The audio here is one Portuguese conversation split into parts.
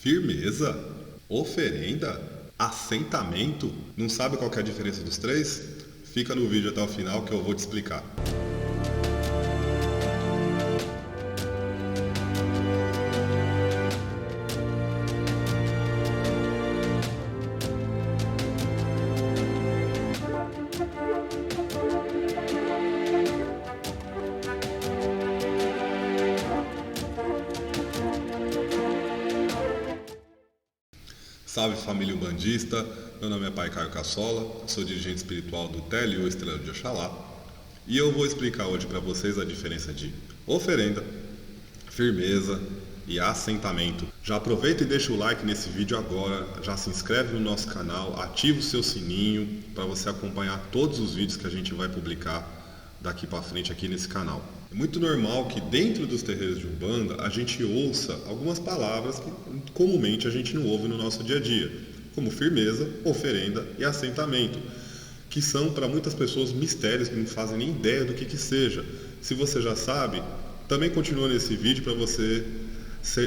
Firmeza, oferenda, assentamento. Não sabe qual que é a diferença dos três? Fica no vídeo até o final que eu vou te explicar. Salve família umbandista, meu nome é Pai Caio Cassola, sou dirigente espiritual do TLU Estrela de Oxalá e eu vou explicar hoje para vocês a diferença de oferenda, firmeza e assentamento. Já aproveita e deixa o like nesse vídeo agora, já se inscreve no nosso canal, ativa o seu sininho para você acompanhar todos os vídeos que a gente vai publicar daqui para frente aqui nesse canal. É muito normal que dentro dos terreiros de Umbanda a gente ouça algumas palavras que comumente a gente não ouve no nosso dia a dia, como firmeza, oferenda e assentamento, que são para muitas pessoas mistérios que não fazem nem ideia do que seja. Se você já sabe, também continua nesse vídeo para você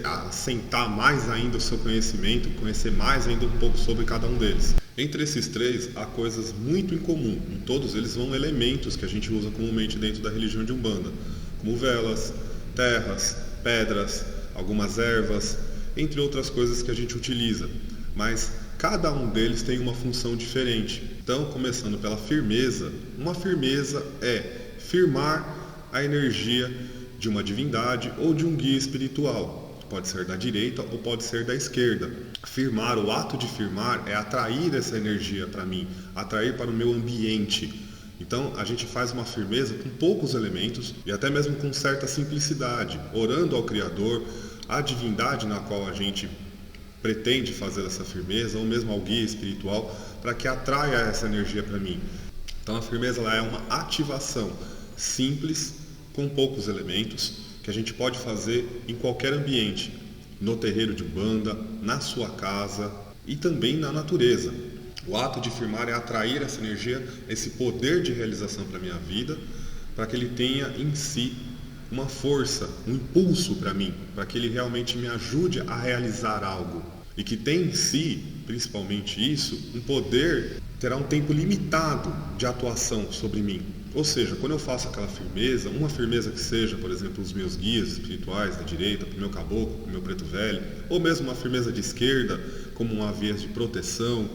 assentar mais ainda o seu conhecimento, conhecer mais ainda um pouco sobre cada um deles. Entre esses três, há coisas muito em comum. Em todos eles vão elementos que a gente usa comumente dentro da religião de Umbanda, como velas, terras, pedras, algumas ervas, entre outras coisas que a gente utiliza. Mas cada um deles tem uma função diferente. Então, começando pela firmeza, uma firmeza é firmar a energia de uma divindade ou de um guia espiritual. Pode ser da direita ou pode ser da esquerda. Firmar, o ato de firmar é atrair essa energia para mim, atrair para o meu ambiente. Então a gente faz uma firmeza com poucos elementos e até mesmo com certa simplicidade, orando ao Criador, à divindade na qual a gente pretende fazer essa firmeza, ou mesmo ao guia espiritual, para que atraia essa energia para mim. Então a firmeza ela é uma ativação simples, com poucos elementos, que a gente pode fazer em qualquer ambiente, no terreiro de Umbanda, na sua casa e também na natureza. O ato de firmar é atrair essa energia, esse poder de realização para a minha vida, para que ele tenha em si uma força, um impulso para mim, para que ele realmente me ajude a realizar algo. E que tem em si, principalmente isso, um poder, terá um tempo limitado de atuação sobre mim. Ou seja, quando eu faço aquela firmeza, uma firmeza que seja, por exemplo, os meus guias espirituais da direita, para o meu caboclo, para o meu preto velho, ou mesmo uma firmeza de esquerda, como uma via de proteção,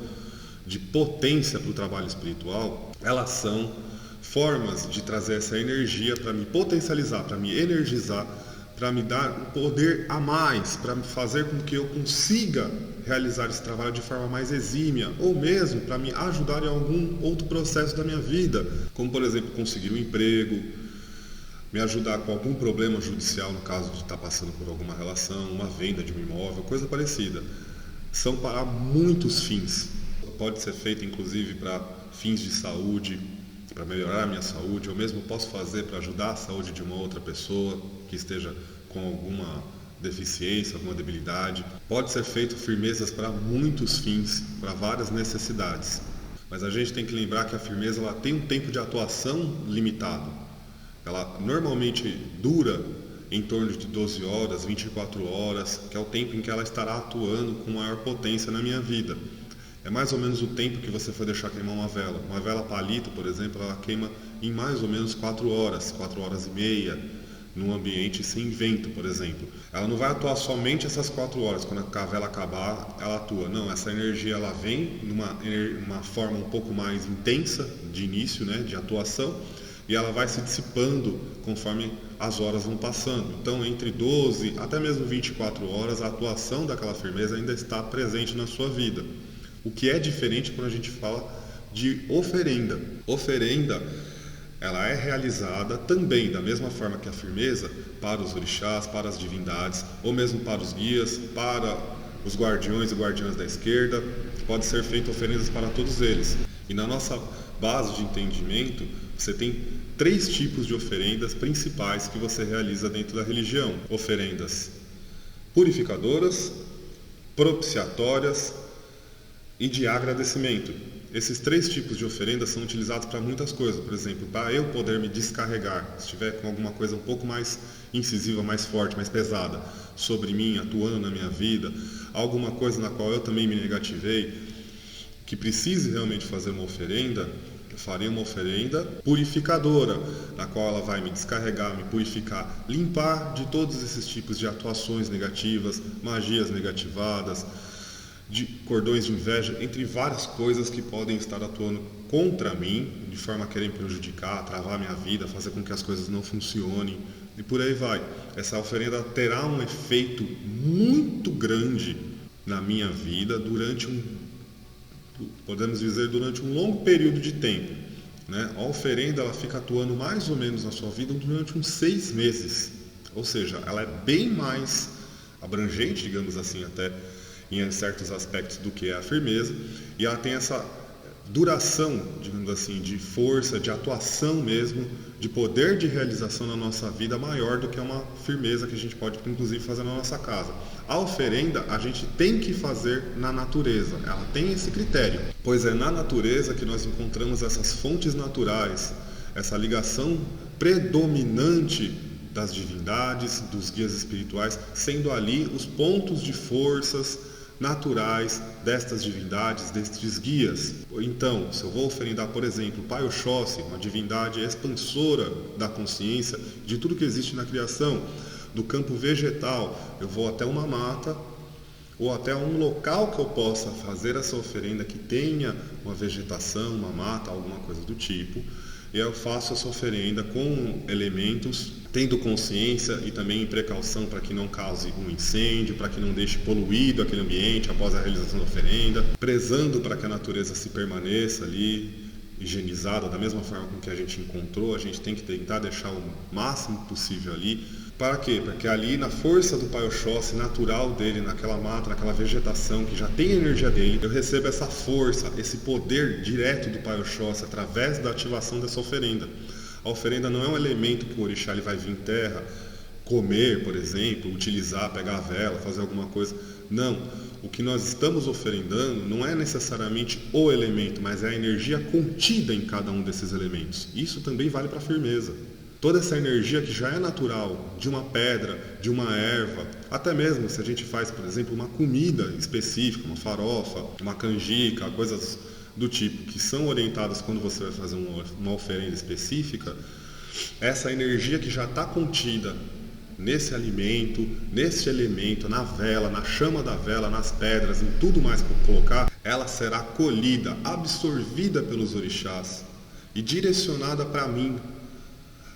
de potência para o trabalho espiritual, elas são formas de trazer essa energia para me potencializar, para me energizar, para me dar um poder a mais, para fazer com que eu consiga realizar esse trabalho de forma mais exímia, ou mesmo para me ajudar em algum outro processo da minha vida, como por exemplo conseguir um emprego, me ajudar com algum problema judicial no caso de estar passando por alguma relação, uma venda de um imóvel, coisa parecida. São para muitos fins. Pode ser feito inclusive para fins de saúde, para melhorar a minha saúde, eu mesmo posso fazer para ajudar a saúde de uma outra pessoa que esteja com alguma deficiência, alguma debilidade. Pode ser feito firmezas para muitos fins, para várias necessidades. Mas a gente tem que lembrar que a firmeza ela tem um tempo de atuação limitado. Ela normalmente dura em torno de 12 horas, 24 horas, que é o tempo em que ela estará atuando com maior potência na minha vida. É mais ou menos o tempo que você for deixar queimar uma vela. Uma vela palito, por exemplo, ela queima em mais ou menos 4 horas e meia, num ambiente sem vento, por exemplo. Ela não vai atuar somente essas 4 horas, quando a vela acabar, ela atua. Não, essa energia ela vem numa forma um pouco mais intensa de início, né, de atuação, e ela vai se dissipando conforme as horas vão passando. Então, entre 12 até mesmo 24 horas, a atuação daquela firmeza ainda está presente na sua vida. O que é diferente quando a gente fala de oferenda. Oferenda, ela é realizada também da mesma forma que a firmeza para os orixás, para as divindades, ou mesmo para os guias, para os guardiões e guardiãs da esquerda. Pode ser feita oferendas para todos eles. E na nossa base de entendimento, você tem 3 tipos de oferendas principais que você realiza dentro da religião. Oferendas purificadoras, propiciatórias e de agradecimento. Esses 3 tipos de oferendas são utilizados para muitas coisas. Por exemplo, para eu poder me descarregar, se estiver com alguma coisa um pouco mais incisiva, mais forte, mais pesada, sobre mim, atuando na minha vida, alguma coisa na qual eu também me negativei, que precise realmente fazer uma oferenda, eu farei uma oferenda purificadora, na qual ela vai me descarregar, me purificar, limpar de todos esses tipos de atuações negativas, magias negativadas, de cordões de inveja, entre várias coisas que podem estar atuando contra mim, de forma a querer me prejudicar, travar minha vida, fazer com que as coisas não funcionem, e por aí vai. Essa oferenda terá um efeito muito grande na minha vida podemos dizer, durante um longo período de tempo, né? A oferenda ela fica atuando mais ou menos na sua vida durante uns 6 meses, ou seja, ela é bem mais abrangente, digamos assim, até em certos aspectos do que é a firmeza, e ela tem essa duração, digamos assim, de força, de atuação mesmo, de poder de realização na nossa vida maior do que uma firmeza que a gente pode, inclusive, fazer na nossa casa. A oferenda a gente tem que fazer na natureza, ela tem esse critério, pois é na natureza que nós encontramos essas fontes naturais, essa ligação predominante das divindades, dos guias espirituais, sendo ali os pontos de forças naturais destas divindades, destes guias. Então, se eu vou oferendar, por exemplo, o Pai Oxóssi, uma divindade expansora da consciência, de tudo que existe na criação, do campo vegetal, eu vou até uma mata ou até um local que eu possa fazer essa oferenda que tenha uma vegetação, uma mata, alguma coisa do tipo, e eu faço essa oferenda com elementos, tendo consciência e também precaução para que não cause um incêndio, para que não deixe poluído aquele ambiente após a realização da oferenda, prezando para que a natureza se permaneça ali higienizada da mesma forma com que a gente encontrou. A gente tem que tentar deixar o máximo possível ali. Para quê? Porque ali, na força do Pai Oxóssi natural dele, naquela mata, naquela vegetação que já tem a energia dele, eu recebo essa força, esse poder direto do Pai Oxóssi através da ativação dessa oferenda. A oferenda não é um elemento que o orixá ele vai vir em terra, comer, por exemplo, utilizar, pegar a vela, fazer alguma coisa. Não. O que nós estamos oferendando não é necessariamente o elemento, mas é a energia contida em cada um desses elementos. Isso também vale para a firmeza. Toda essa energia que já é natural, de uma pedra, de uma erva, até mesmo se a gente faz, por exemplo, uma comida específica, uma farofa, uma canjica, coisas do tipo, que são orientadas quando você vai fazer uma oferenda específica, essa energia que já está contida nesse alimento, nesse elemento, na vela, na chama da vela, nas pedras, em tudo mais que eu colocar, ela será colhida, absorvida pelos orixás e direcionada para mim,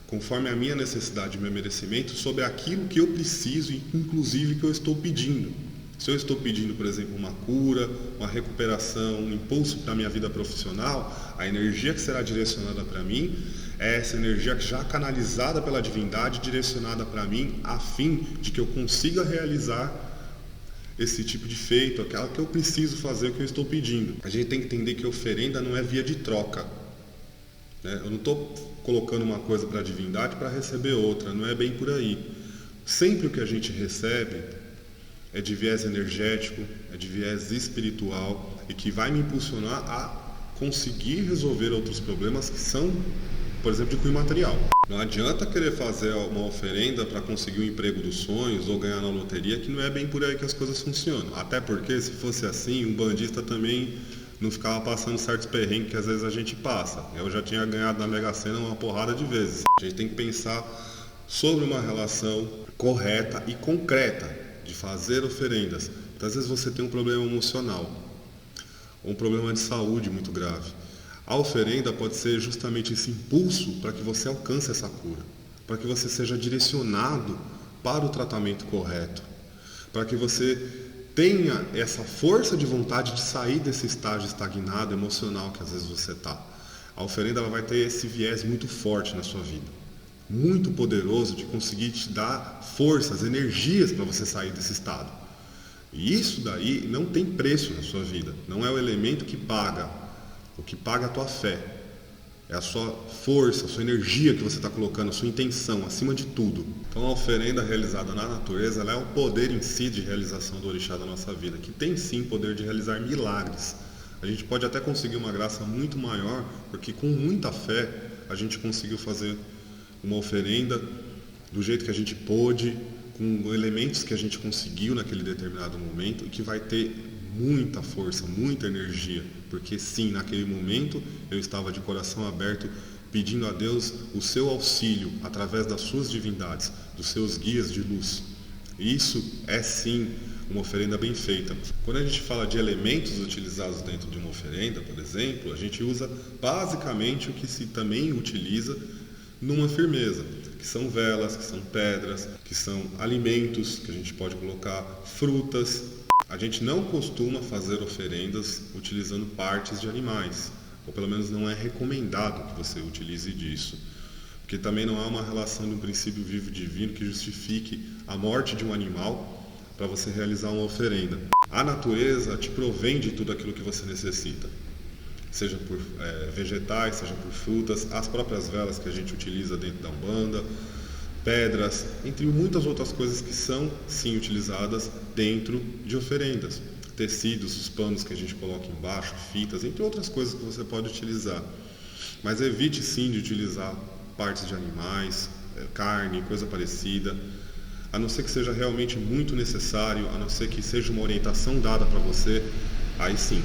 conforme a minha necessidade e meu merecimento, sobre aquilo que eu preciso e inclusive que eu estou pedindo. Se eu estou pedindo, por exemplo, uma cura, uma recuperação, um impulso para a minha vida profissional, a energia que será direcionada para mim é essa energia que já canalizada pela divindade, direcionada para mim, a fim de que eu consiga realizar esse tipo de feito, aquela que eu preciso fazer, o que eu estou pedindo. A gente tem que entender que oferenda não é via de troca, né? Eu não estou colocando uma coisa para a divindade para receber outra, não é bem por aí. Sempre o que a gente recebe é de viés energético, é de viés espiritual e que vai me impulsionar a conseguir resolver outros problemas que são, por exemplo, de cunho material. Não adianta querer fazer uma oferenda para conseguir o emprego dos sonhos ou ganhar na loteria, que não é bem por aí que as coisas funcionam. Até porque, se fosse assim, um bandista também não ficava passando certos perrengues que às vezes a gente passa. Eu já tinha ganhado na Mega Sena uma porrada de vezes. A gente tem que pensar sobre uma relação correta e concreta de fazer oferendas. Então, às vezes você tem um problema emocional, ou um problema de saúde muito grave. A oferenda pode ser justamente esse impulso para que você alcance essa cura, para que você seja direcionado para o tratamento correto, para que você tenha essa força de vontade de sair desse estágio estagnado emocional que às vezes você está. A oferenda ela vai ter esse viés muito forte na sua vida, muito poderoso de conseguir te dar forças, energias para você sair desse estado. E isso daí não tem preço na sua vida, não é o elemento que paga. O que paga é a tua fé, é a sua força, a sua energia que você está colocando, a sua intenção, acima de tudo. Então a oferenda realizada na natureza, ela é o poder em si de realização do orixá da nossa vida, que tem sim poder de realizar milagres. A gente pode até conseguir uma graça muito maior, porque com muita fé a gente conseguiu fazer uma oferenda do jeito que a gente pôde, com elementos que a gente conseguiu naquele determinado momento e que vai ter muita força, muita energia, porque sim, naquele momento eu estava de coração aberto pedindo a Deus o seu auxílio através das suas divindades, dos seus guias de luz. Isso é sim uma oferenda bem feita. Quando a gente fala de elementos utilizados dentro de uma oferenda, por exemplo, a gente usa basicamente o que se também utiliza numa firmeza, que são velas, que são pedras, que são alimentos que a gente pode colocar, frutas. A gente não costuma fazer oferendas utilizando partes de animais, ou pelo menos não é recomendado que você utilize disso, porque também não há uma relação de um princípio vivo divino que justifique a morte de um animal para você realizar uma oferenda. A natureza te provém de tudo aquilo que você necessita, seja por vegetais, seja por frutas, as próprias velas que a gente utiliza dentro da Umbanda, pedras, entre muitas outras coisas que são sim utilizadas dentro de oferendas. Tecidos, os panos que a gente coloca embaixo, fitas, entre outras coisas que você pode utilizar. Mas evite sim de utilizar partes de animais, carne, coisa parecida, a não ser que seja realmente muito necessário, a não ser que seja uma orientação dada para você, aí sim,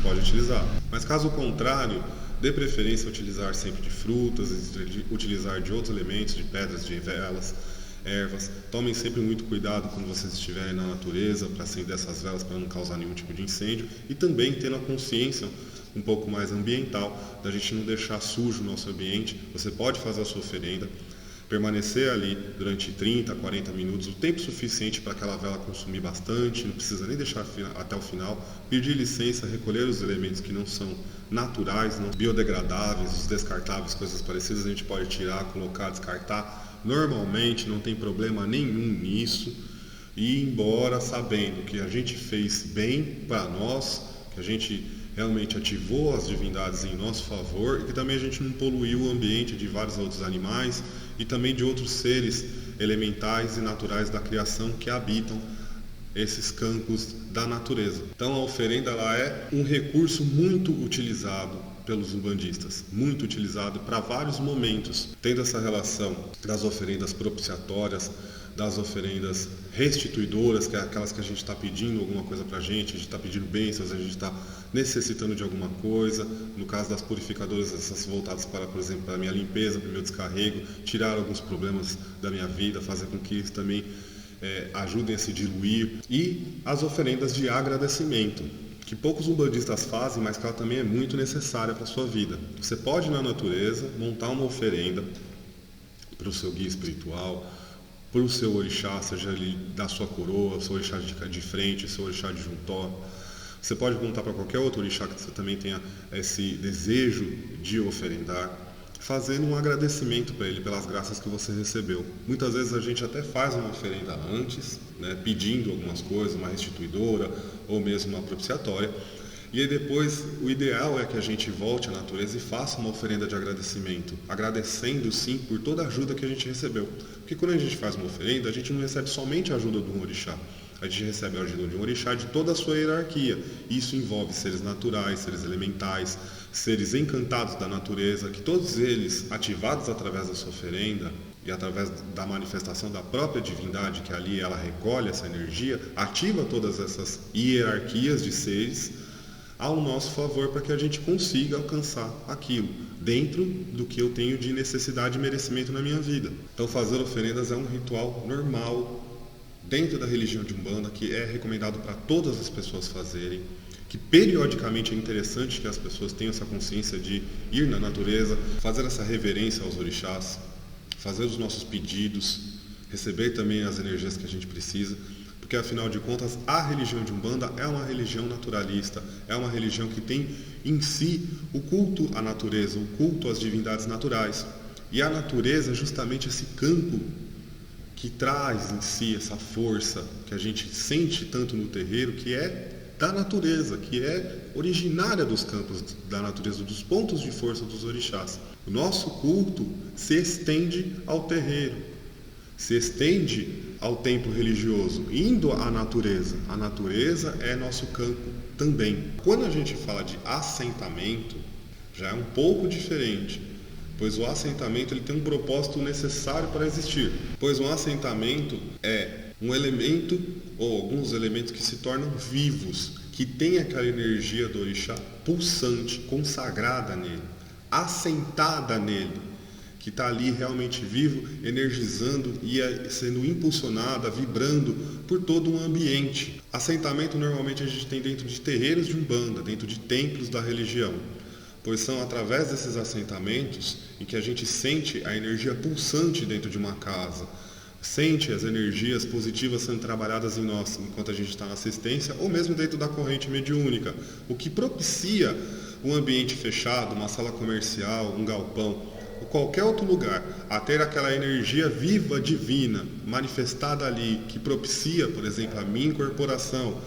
pode utilizar. Mas caso contrário, dê preferência a utilizar sempre de frutas, utilizar de outros elementos, de pedras, de velas, ervas. Tomem sempre muito cuidado quando vocês estiverem na natureza para acender essas velas, para não causar nenhum tipo de incêndio, e também tendo a consciência um pouco mais ambiental, da gente não deixar sujo o nosso ambiente. Você pode fazer a sua oferenda, permanecer ali durante 30, 40 minutos, o tempo suficiente para aquela vela consumir bastante, não precisa nem deixar até o final, pedir licença, recolher os elementos que não são naturais, não biodegradáveis, os descartáveis, coisas parecidas, a gente pode tirar, colocar, descartar, normalmente não tem problema nenhum nisso, e ir embora sabendo que a gente fez bem para nós, que a gente realmente ativou as divindades em nosso favor e que também a gente não poluiu o ambiente de vários outros animais e também de outros seres elementais e naturais da criação que habitam esses campos da natureza. Então a oferenda ela é um recurso muito utilizado pelos umbandistas, muito utilizado para vários momentos, tendo essa relação das oferendas propiciatórias, das oferendas restituidoras, que é aquelas que a gente está pedindo alguma coisa para a gente está pedindo bênçãos, a gente está necessitando de alguma coisa. No caso das purificadoras, essas voltadas para, por exemplo, para a minha limpeza, para o meu descarrego, tirar alguns problemas da minha vida, fazer com que eles também ajudem a se diluir. E as oferendas de agradecimento, que poucos umbandistas fazem, mas que ela também é muito necessária para a sua vida. Você pode ir na natureza, montar uma oferenda para o seu guia espiritual, para o seu orixá, seja ele da sua coroa, seu orixá de frente, seu orixá de juntó. Você pode contar para qualquer outro orixá que você também tenha esse desejo de oferendar, fazendo um agradecimento para ele pelas graças que você recebeu. Muitas vezes a gente até faz uma oferenda antes, né, pedindo algumas coisas, uma restituidora ou mesmo uma propiciatória. E aí depois, o ideal é que a gente volte à natureza e faça uma oferenda de agradecimento, agradecendo sim por toda a ajuda que a gente recebeu. Porque quando a gente faz uma oferenda, a gente não recebe somente a ajuda de um orixá, a gente recebe a ajuda de um orixá de toda a sua hierarquia. Isso envolve seres naturais, seres elementais, seres encantados da natureza, que todos eles, ativados através da sua oferenda e através da manifestação da própria divindade, que ali ela recolhe essa energia, ativa todas essas hierarquias de seres ao nosso favor para que a gente consiga alcançar aquilo dentro do que eu tenho de necessidade e merecimento na minha vida. Então fazer oferendas é um ritual normal dentro da religião de Umbanda, que é recomendado para todas as pessoas fazerem, que periodicamente é interessante que as pessoas tenham essa consciência de ir na natureza, fazer essa reverência aos orixás, fazer os nossos pedidos, receber também as energias que a gente precisa, porque afinal de contas a religião de Umbanda é uma religião naturalista, é uma religião que tem em si o culto à natureza, o culto às divindades naturais. E a natureza é justamente esse campo que traz em si essa força que a gente sente tanto no terreiro, que é da natureza, que é originária dos campos da natureza, dos pontos de força dos orixás. O nosso culto se estende ao terreiro, se estende ao templo religioso, indo à natureza. A natureza é nosso campo também. Quando a gente fala de assentamento, já é um pouco diferente. pois o assentamento ele tem um propósito necessário para existir, pois um assentamento é um elemento ou alguns elementos que se tornam vivos, que tem aquela energia do orixá pulsante, consagrada nele, assentada nele, que está ali realmente vivo, energizando e sendo impulsionada, vibrando por todo um ambiente. Assentamento normalmente a gente tem dentro de terreiros de umbanda, dentro de templos da religião, pois são através desses assentamentos em que a gente sente a energia pulsante dentro de uma casa, sente as energias positivas sendo trabalhadas em nós enquanto a gente está na assistência ou mesmo dentro da corrente mediúnica, o que propicia um ambiente fechado, uma sala comercial, um galpão, ou qualquer outro lugar, a ter aquela energia viva, divina, manifestada ali, que propicia, por exemplo, a minha incorporação,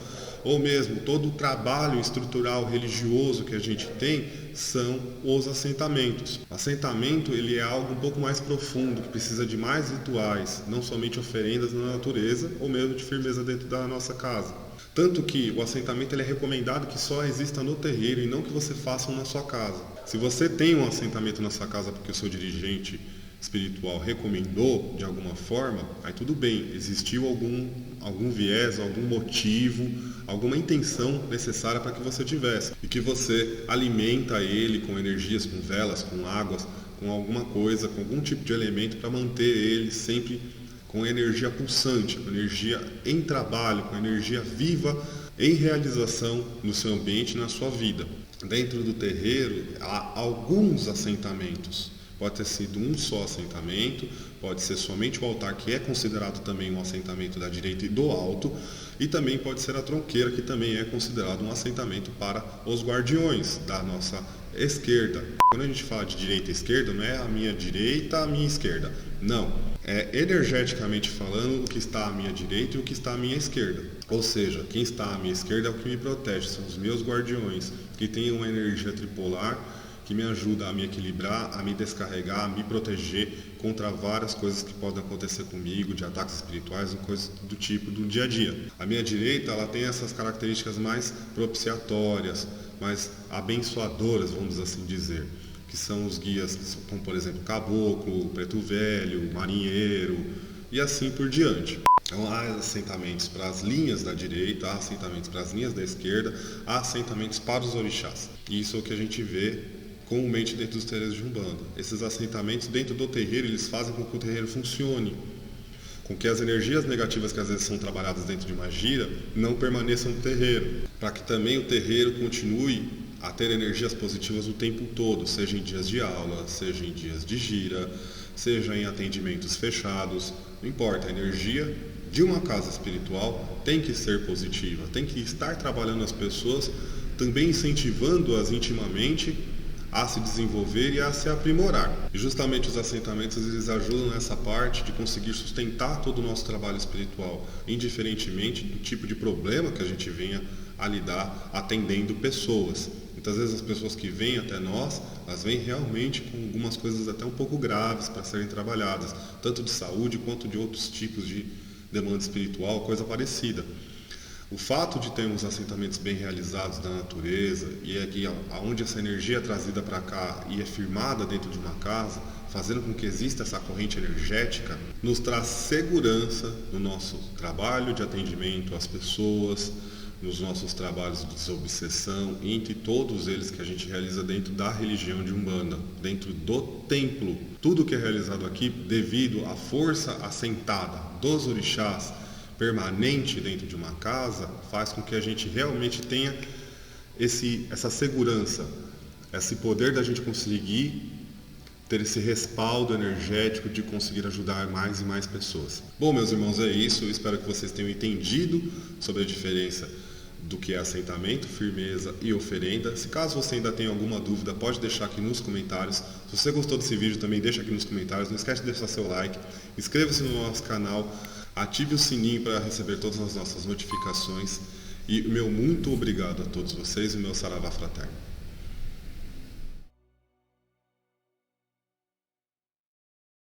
ou mesmo todo o trabalho estrutural religioso que a gente tem, são os assentamentos. O assentamento ele é algo um pouco mais profundo, que precisa de mais rituais, não somente oferendas na natureza, ou mesmo de firmeza dentro da nossa casa. Tanto que o assentamento ele é recomendado que só exista no terreiro e não que você faça um na sua casa. Se você tem um assentamento na sua casa porque o seu dirigente espiritual recomendou de alguma forma, aí tudo bem, existiu algum viés, algum motivo, alguma intenção necessária para que você tivesse. E que você alimenta ele com energias, com velas, com águas, com alguma coisa, com algum tipo de elemento para manter ele sempre com energia pulsante, com energia em trabalho, com energia viva em realização no seu ambiente e na sua vida. Dentro do terreiro há alguns assentamentos. Pode ter sido um só assentamento, pode ser somente o altar, que é considerado também um assentamento da direita e do alto, e também pode ser a tronqueira, que também é considerado um assentamento para os guardiões da nossa esquerda. Quando a gente fala de direita e esquerda, não é a minha direita, a minha esquerda. Não, é energeticamente falando o que está à minha direita e o que está à minha esquerda. Ou seja, quem está à minha esquerda é o que me protege, são os meus guardiões, que têm uma energia tripolar, que me ajuda a me equilibrar, a me descarregar, a me proteger contra várias coisas que podem acontecer comigo, de ataques espirituais ou coisas do tipo do dia a dia. A minha direita, ela tem essas características mais propiciatórias, mais abençoadoras, vamos assim dizer, que são os guias, como por exemplo caboclo, preto velho, marinheiro e assim por diante. Então há assentamentos para as linhas da direita, há assentamentos para as linhas da esquerda, há assentamentos para os orixás. E isso é o que a gente vê comumente dentro dos terreiros de Umbanda. Esses assentamentos dentro do terreiro, eles fazem com que o terreiro funcione, com que as energias negativas que às vezes são trabalhadas dentro de uma gira não permaneçam no terreiro, para que também o terreiro continue a ter energias positivas o tempo todo, seja em dias de aula, seja em dias de gira, seja em atendimentos fechados, não importa, a energia de uma casa espiritual tem que ser positiva, tem que estar trabalhando as pessoas, também incentivando-as intimamente a se desenvolver e a se aprimorar. E justamente os assentamentos eles ajudam nessa parte de conseguir sustentar todo o nosso trabalho espiritual, indiferentemente do tipo de problema que a gente venha a lidar atendendo pessoas. Muitas vezes as pessoas que vêm até nós, elas vêm realmente com algumas coisas até um pouco graves para serem trabalhadas, tanto de saúde quanto de outros tipos de demanda espiritual, coisa parecida. O fato de termos assentamentos bem realizados na natureza e aqui aonde essa energia é trazida para cá e é firmada dentro de uma casa, fazendo com que exista essa corrente energética, nos traz segurança no nosso trabalho de atendimento às pessoas, nos nossos trabalhos de desobsessão, entre todos eles que a gente realiza dentro da religião de Umbanda, dentro do templo. Tudo que é realizado aqui, devido à força assentada dos orixás, permanente dentro de uma casa, faz com que a gente realmente tenha essa segurança, esse poder da gente conseguir ter esse respaldo energético de conseguir ajudar mais e mais pessoas. Bom, meus irmãos, é isso. Eu espero que vocês tenham entendido sobre a diferença do que é assentamento, firmeza e oferenda. Se caso você ainda tem alguma dúvida, pode deixar aqui nos comentários. Se você gostou desse vídeo, também deixa aqui nos comentários. Não esquece de deixar seu like, inscreva-se no nosso canal, ative o sininho para receber todas as nossas notificações. E o meu muito obrigado a todos vocês e o meu saravá fraterno.